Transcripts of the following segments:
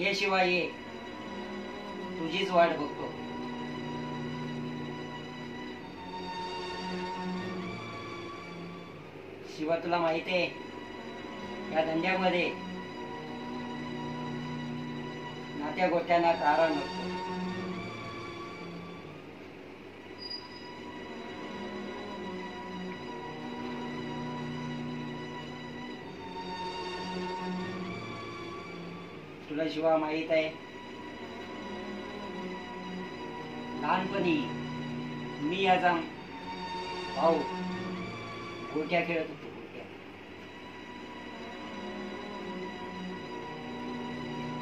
ये शिवा ये, तुझीच वाट बघतो. शिवा तुला माहिती आहे या धंद्यामध्ये नात्या गोत्यांना तारा नसतो. तुला शिवा माहित आहे लहानपणी मी याचा भाऊ गोट्या खेळत होतो.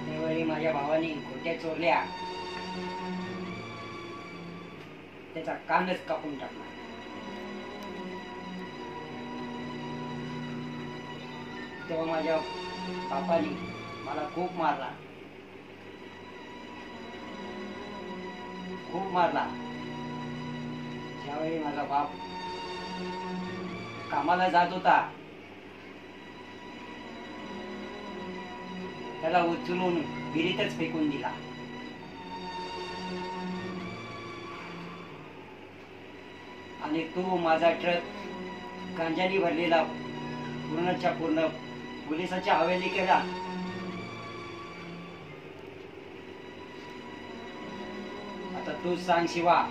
त्यावेळी माझ्या भावाने गोट्या चोरल्या, त्याचा कानच कापून टाकला. तेव्हा माझ्या बापाने मला खूप मारला. ज्यावेळी माझा बाप कामाला जात होता त्याला उचलून विहिरीतच फेकून दिला. आणि तो माझा ट्रक गांजानी भरलेला पूर्णच्या पूर्ण पोलिसाच्या हवेली केला. आता तू सांग शिवा,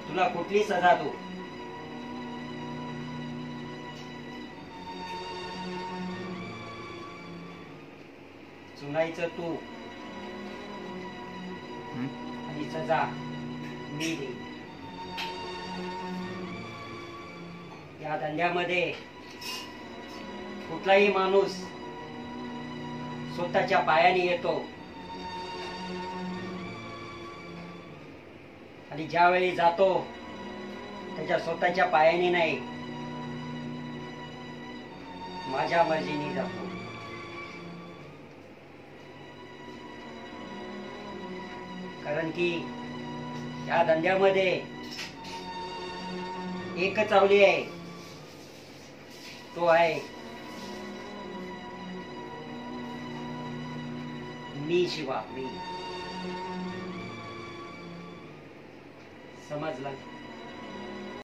तुला कुठली सजा तू? सुनायचं तू आणि सजा मी देईन. या धंद्यामध्ये कुठलाही माणूस स्वतःच्या पायाने येतो आणि ज्यावेळी जातो त्याच्या स्वतःच्या पायाने नाही, माझ्या मर्जीने जातो. कारण की या धंद्यामध्ये एकच आवली आहे, तो आहे मी शिवा, मी. समजलं?